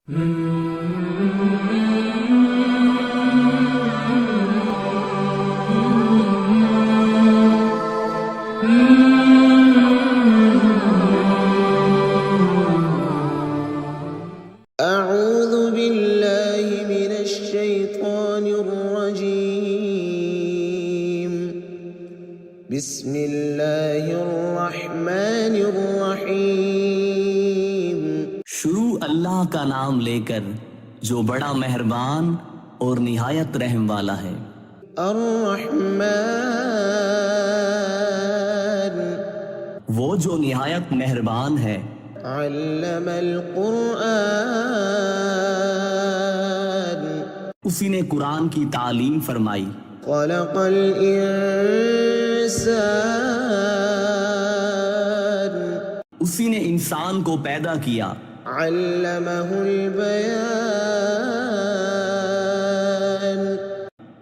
أعوذ بالله من الشيطان الرجيم بسم الله الرحمن الرحيم شروع اللہ کا نام لے کر جو بڑا مہربان اور نہایت رحم والا ہے۔ الرحمن وہ جو نہایت مہربان ہے۔ علم القرآن اسی نے قرآن کی تعلیم فرمائی۔ خلق الإنسان اسی نے انسان کو پیدا کیا۔ علمہ البیان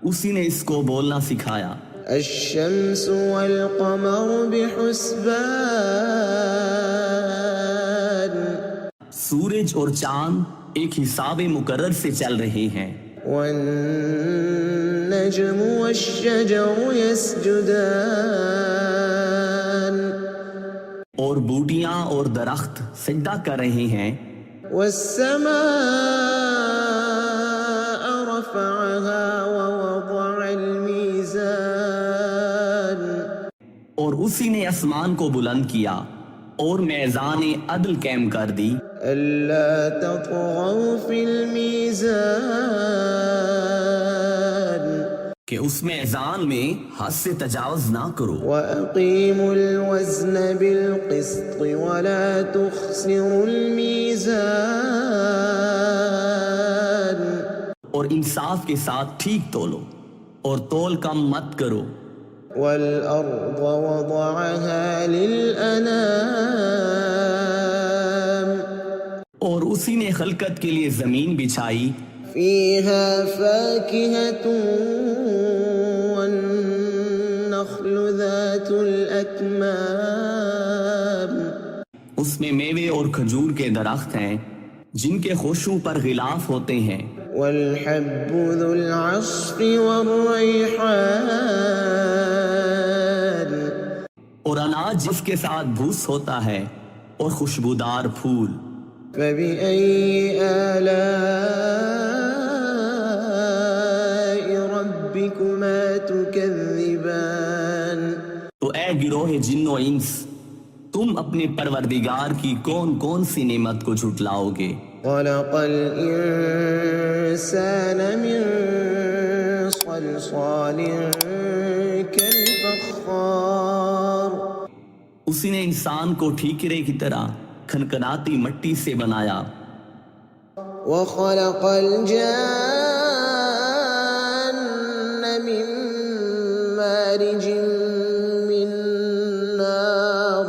اسی نے اس کو بولنا سکھایا۔ الشمس والقمر بحسبان سورج اور چاند ایک حساب مقرر سے چل رہے ہیں۔ والنجم والشجر يسجدان اور بوٹیاں اور درخت سجدہ کر رہے ہیں۔ والسماء رفعها ووضع الميزان اور اسی نے آسمان کو بلند کیا اور میزان عدل قائم کر دی۔ ألا تطغوا في الميزان کہ اس میزان میں حد سے تجاوز نہ کرو۔ وأقيموا الوزن بالقسط ولا تخسروا الميزان اور انصاف کے ساتھ ٹھیک تولو اور تول کم مت کرو۔ والأرض وضعها للأنام اور اسی نے خلقت کے لیے زمین بچھائی۔ فيها فاكهة والنخل ذات الأكمام اس میں میوے اور کھجور کے درخت ہیں جن کے خوشبو پر غلاف ہوتے ہیں۔ والحب ذو العصف والريحان اور اناج جس کے ساتھ بھوس ہوتا ہے اور خوشبودار پھول۔ فبأي آلاء ربكما تكذبان تو اے گروہ جن و انس، تم اپنے پروردگار کی کون کون سی نعمت کو جھٹلاؤ گے؟ خلق الإنسان من صلصال كالفخار اسی نے انسان کو ٹھیکرے کی طرح کھنکھناتی مٹی سے بنایا۔ وخلق الجان من مارج من نار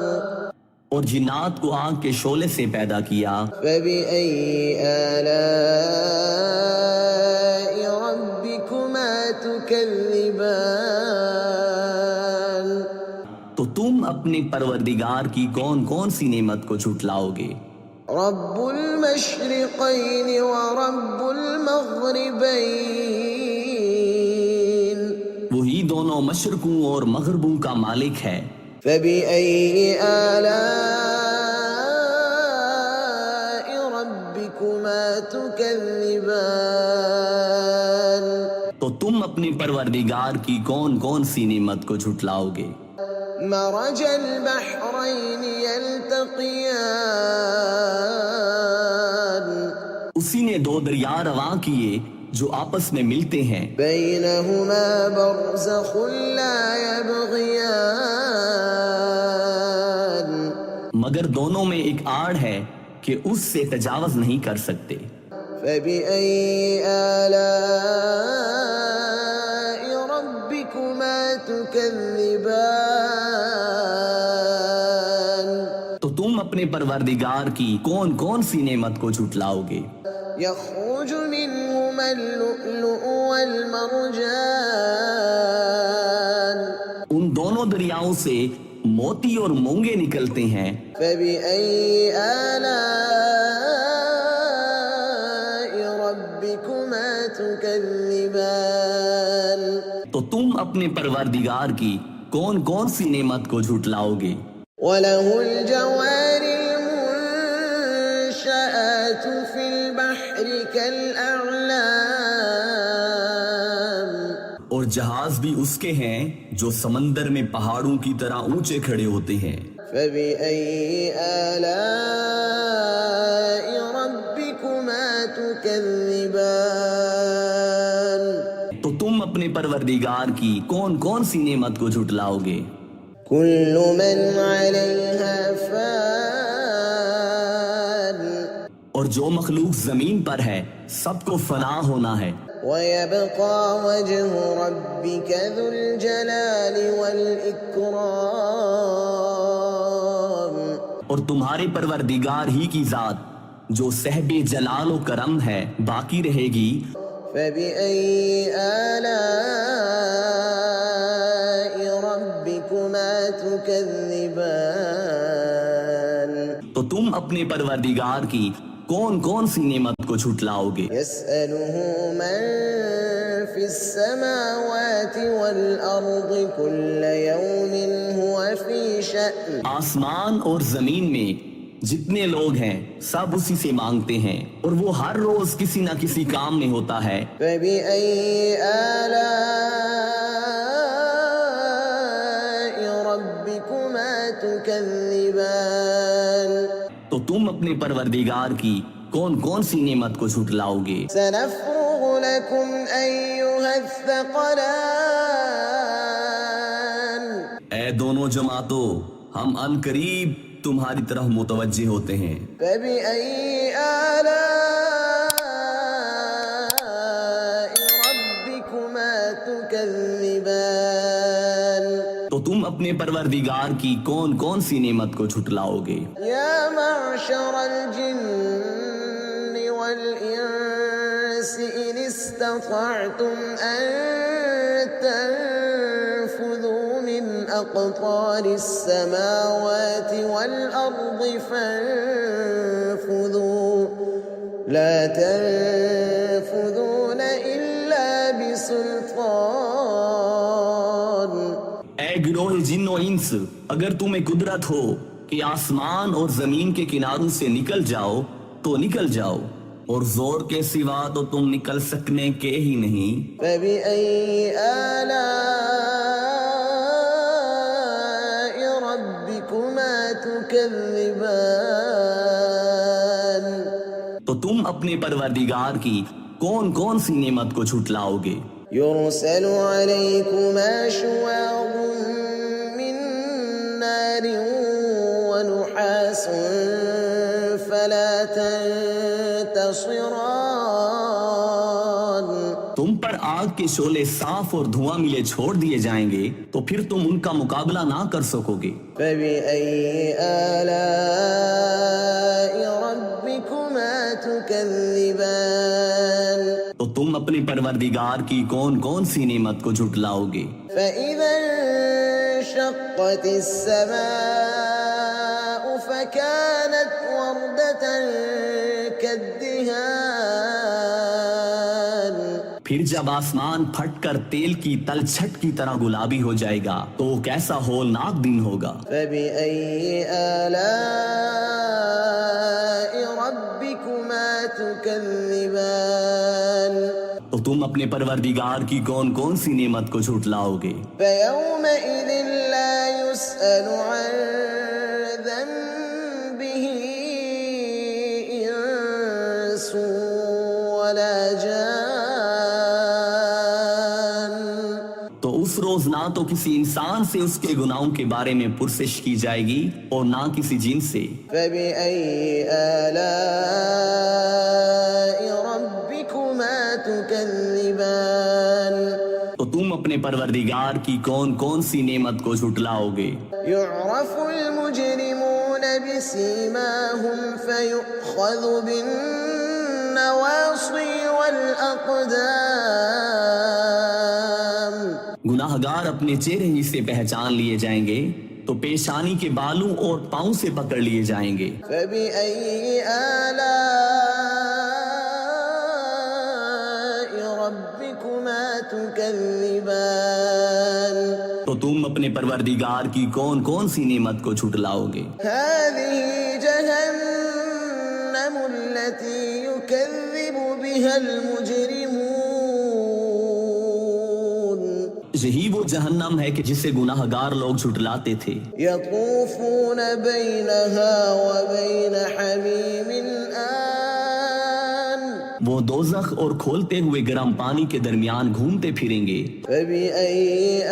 اور جنات کو آگ کے شعلے سے پیدا کیا۔ فبأي آلاء ربكما تكذبان تو تم اپنے پروردگار کی کون کون سی نعمت کو جھٹلاؤ گے؟ رب المشرقين ورب المغربين وہی دونوں مشرقوں اور مغربوں کا مالک ہے۔ فبأي آلاء ربكما تكذبان تو تم اپنے پروردگار کی کون کون سی نعمت کو جھٹلاؤ گے؟ مرج البحرين يلتقيان اسی نے دو دریا رواں کیے جو آپس میں ملتے ہیں۔ بينهما برزخ لا يبغيان مگر دونوں میں ایک آڑ ہے کہ اس سے تجاوز نہیں کر سکتے۔ فبأي آلاء ربكما تكذبان تو تم اپنے پروردگار کی کون کون سی نعمت کو جھٹلاؤ گے؟ يخرج منهما اللؤلؤ والمرجان ان دونوں دریاؤں سے موتی اور مونگے نکلتے ہیں۔ فبأي آلاء تكذبان تو تم اپنے پروردگار کی کون کون سی نعمت کو جھٹلاؤ گے؟ وله الجوار المنشآت في البحر كالأعلام اور جہاز بھی اس کے ہیں جو سمندر میں پہاڑوں کی طرح اونچے کھڑے ہوتے ہیں۔ فبأي آلاء ربكما تكذبان تو تم اپنے پروردگار کی کون کون سی نعمت کو جھٹلاؤ گے؟ كل من عليها فان اور جو مخلوق زمین پر ہے سب کو فنا ہونا ہے، ويبقى وجه ربك ذو الجلال والإكرام اور تمہارے پروردگار ہی کی ذات جو صاحب جلال و کرم ہے باقی رہے گی۔ فبأي آلاء ربكما تكذبان تو تم اپنے پروردگار کی کون کون سی نعمت کو جھٹلاؤ گے؟ يسأله من في السماوات والأرض كل يوم هو في شأن آسمان اور زمین میں جتنے لوگ ہیں سب اسی سے مانگتے ہیں اور وہ ہر روز کسی نہ کسی کام میں ہوتا ہے۔ فبأي آلاء ربكما تكذبان تو تم اپنے پروردگار کی کون کون سی نعمت کو جھٹلاؤ گے؟ سنفرغ لكم أيها الثقلان اے دونوں جماعتوں، ہم ان قریب تمہاری طرف متوجہ ہوتے ہیں۔ فبأي آلاء ربكما تكذبان تو تم اپنے پروردگار کی کون کون سی نعمت کو جھٹلاؤ گے؟ يا معشر الجن والإنس إن استطعتم أن تنفذوا من أقطار السماوات والأرض فانفذوا لا تنفذون إلا بسلطان اے گروہ جن و انس، اگر تمہیں قدرت ہو کہ آسمان اور زمین کے کناروں سے نکل جاؤ تو نکل جاؤ، اور زور کے سوا تو تم نکل سکنے کے ہی نہیں۔ فبأي آلاء ربكما تكذبان تو تم اپنے پروردگار کی کون کون سی نعمت کو جھٹلاؤ گے؟ يرسل عليكما شواظ من نار ونحاس فلا تنتصران تم پر آگ کے شعلے صاف اور دھواں ملے چھوڑ دیے جائیں گے تو پھر تم ان کا مقابلہ نہ کر سکو گے۔ فبأي آلاء ربكما تكذبان تو تم اپنے پروردگار کی کون کون سی نعمت کو جھٹلاؤ گے؟ فإذا انشقت السماء فكانت وردة كالدهان پھر جب آسمان پھٹ کر تیل کی تلچھٹ کی طرح گلابی ہو جائے گا تو وہ کیسا ہولناک دن ہوگا۔ فبأي آلاء ربكما تكذبان تو تم اپنے پروردگار کی کون کون سی نعمت کو جھٹلاؤ گے؟ فيومئذ لا يسأل عن ذنبه إنس ولا جان تو اس روز نہ تو کسی انسان سے اس کے گناہوں کے بارے میں پرسش کی جائے گی اور نہ کسی جن سے۔ فبأي آلاء ربكما تكذبان تو تم اپنے پروردگار کی کون کون سی نعمت کو جھٹلاؤ گے؟ يعرف المجرمون بسيماهم فيؤخذ بالنواصي والأقدام گناہگار اپنے چہرے ہی سے پہچان لیے جائیں گے تو پیشانی کے بالوں اور پاؤں سے پکڑ لیے جائیں گے۔ فبأي آلاء تكذبان تو تم اپنے پروردگار کی کون کون سی نعمت کو جھٹلاؤ گے؟ هذه جهنم التي يكذب بها المجرمون یہی وہ جہنم ہے کہ جسے گناہ گار لوگ جھٹلاتے تھے۔ يطوفون بينها وبين حميم آن وہ دوزخ اور کھولتے ہوئے گرم پانی کے درمیان گھومتے پھریں گے۔ فبأي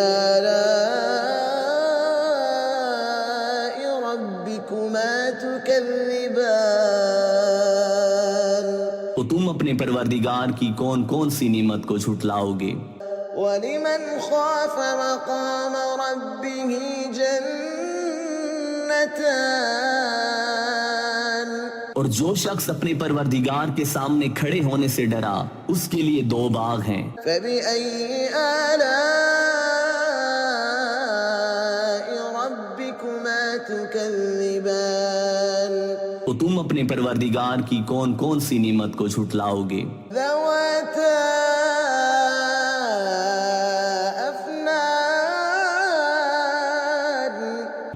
آلاء ربكما تكذبان تو تم اپنے پروردگار کی کون کون سی نعمت کو جھٹلاؤ گے؟ ولمن خاف مقام ربه جنتان اور جو شخص اپنے پروردگار کے سامنے کھڑے ہونے سے ڈرا اس کے لیے دو باغ ہیں۔ فبأي آلاء ربكما تكذبان تو تم اپنے پروردگار کی کون کون سی نعمت کو جھٹلاؤ گے؟ ذواتا افنان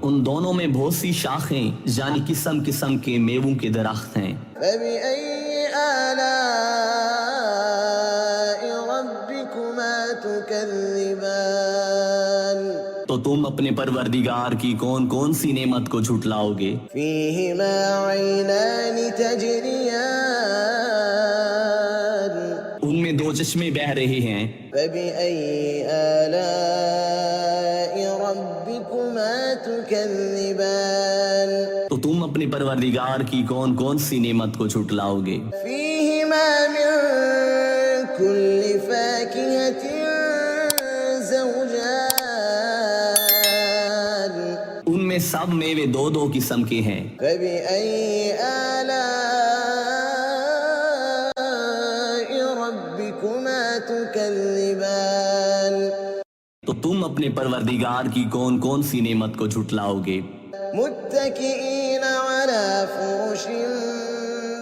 ان دونوں میں بہت سی شاخیں یعنی قسم قسم کے میووں کے درخت ہیں۔ فبأي آلاء ربكما تكذبان تو تم اپنے پروردگار کی کون کون سی نعمت کو جھٹلاؤ گے؟ فيهما عينان تجريان ان میں دو چشمے بہہ رہے ہیں۔ فبأي آلاء ربكما تكذبان تو تم اپنے پروردگار کی کون کون سی نعمت کو جھٹلاؤ گے؟ فيهما من كل فاكهة زوجان ان میں سب میوے دو دو قسم کے ہیں۔ فبأي آلاء ربكما تكذبان تو تم اپنے پروردگار کی کون کون سی نعمت کو جھٹلاؤ گے؟ متكئين على فرش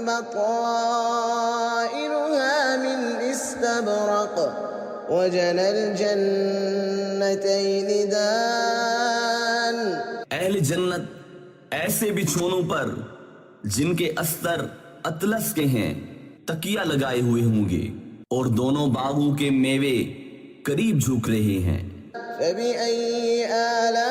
بطائنها من استبرق وجنى الجنتين دان اہل جنت ایسے بچھونوں پر جن کے استر اطلس کے ہیں تکیہ لگائے ہوئے ہوں گے اور دونوں باغوں کے میوے قریب جھک رہے ہیں۔ فبأي آلاء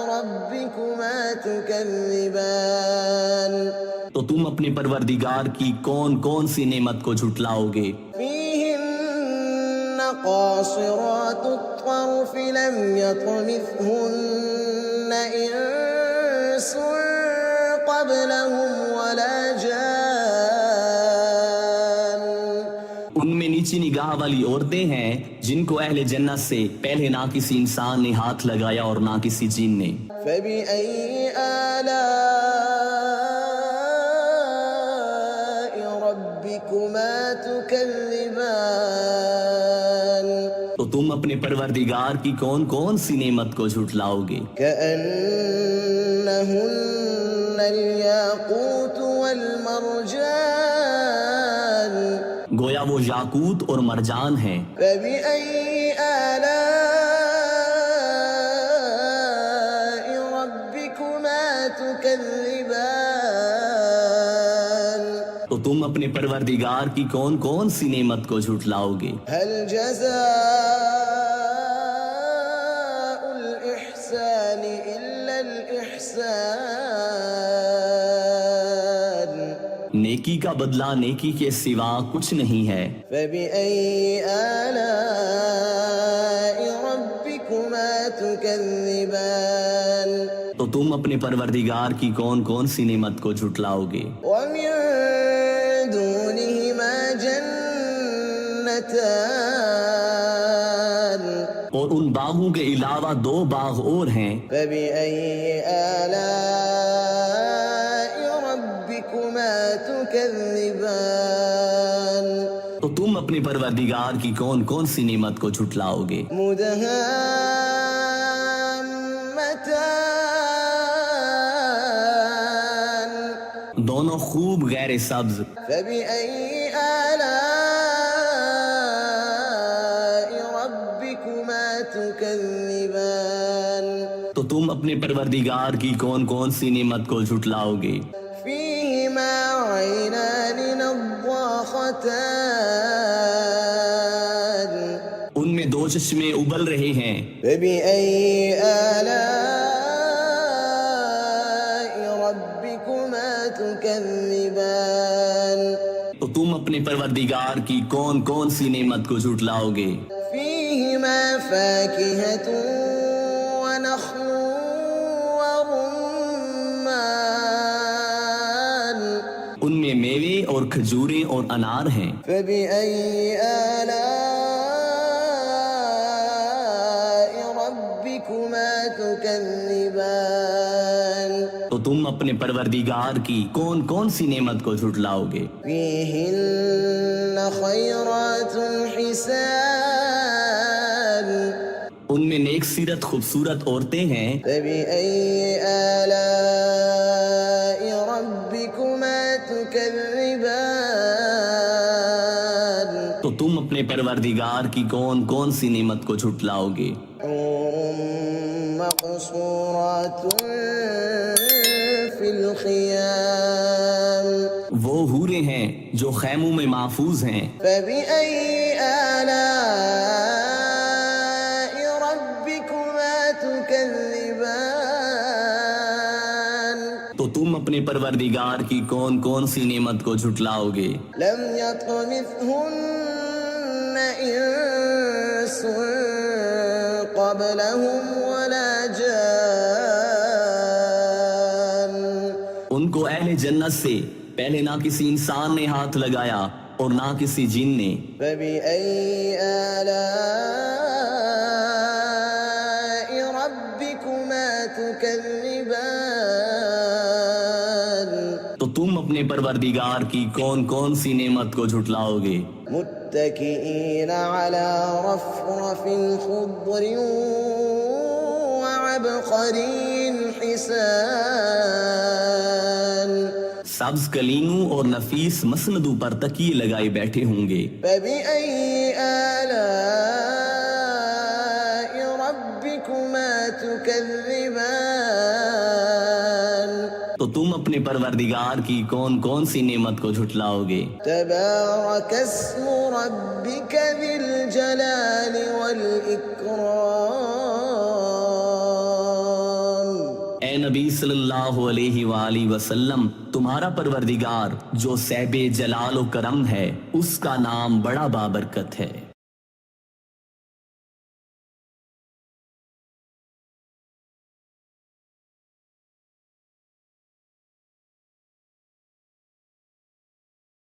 ربكما تكذبان تو تم اپنے پروردگار کی کون کون سی نعمت کو جھٹلاؤ گے؟ فيهن قاصرات الطرف لم يطمثهن إنس قبلهم ولا جان ان میں نیچی نگاہ والی عورتیں ہیں جن کو اہل جنت سے پہلے نہ کسی انسان نے ہاتھ لگایا اور نہ کسی جن نے۔ فبأي آلاء ربكما تكذبان تو تم اپنے پروردگار کی کون کون سی نعمت کو جھٹلاؤ گے؟ كأنهن الياقوت والمرجان گویا وہ یاقوت اور مرجان ہیں۔ فبأي آلاء ربكما تكذبان تو تم اپنے پروردگار کی کون کون سی نعمت کو جھٹلاؤ گے؟ هل جزاء الإحسان إلا الإحسان نیکی کا بدلہ نیکی کے سوا کچھ نہیں ہے۔ فبأي آلاء ربكما تكذبان تو تم اپنے پروردگار کی کون کون سی نعمت کو جھٹلاؤ گے؟ ومن دونهما جنتان اور ان باغوں کے علاوہ دو باغ اور ہیں۔ فبأي آلاء ربكما تكذبان تو تم اپنے پروردگار کی کون کون سی نعمت کو جھٹلاؤ گے؟ مدهامتان دونوں خوب غیر سبز۔ فبأي آلاء تكذبان تو تم اپنے پروردگار کی کون کون سی نعمت کو جھٹلاؤ گے؟ فيهما عينان نضاختان ان میں دو چشمے ابل رہے ہیں، فبأي آلاء ربكما تكذبان تو تم اپنے پروردگار کی کون کون سی نعمت کو جھٹلاؤ گے؟ فيهما فاكهة ونخل ورمان ان میں میوے اور کھجوریں اور انار ہیں۔ فبأي آلاء ربكما تكذبان تو تم اپنے پروردگار کی کون کون سی نعمت کو جھٹلاؤ گے؟ فيهن خيرات حسان ان میں نیک سیرت خوبصورت عورتیں ہیں۔ فبأي آلاء ربكما تكذبان تو تم اپنے پروردگار کی کون کون سی نعمت کو جھٹلاؤ گے؟ حور مقصورات في الخيام وہ حوریں ہیں جو خیموں میں محفوظ ہیں۔ فبأي آلاء ربكما تكذبان تو تم اپنے پروردگار کی کون کون سی نعمت کو جھٹلاؤ گے؟ لم يطمثهن إنس قبلهم ولا جان ان کو اہل جنت سے پہلے نہ کسی انسان نے ہاتھ لگایا اور نہ کسی جن نے۔ فبأي آلاء ربكما تكذبان تو تم اپنے پروردگار کی کون کون سی نعمت کو جھٹلاؤ گے؟ متكئين على رفرف خضر وعبقري حسان سبز کلینوں اور نفیس مسندوں پر تکیے لگائے بیٹھے ہوں گے۔ فبأي آلاء ربكما تكذبان تو تم اپنے پروردگار کی کون کون سی نعمت کو جھٹلاؤ گے؟ تبارك اسم ربك ذي الجلال والإكرام اے نبی صلی اللہ علیہ وآلہ وسلم، تمہارا پروردگار جو صاحب جلال و کرم ہے، اس کا نام بڑا بابرکت ہے۔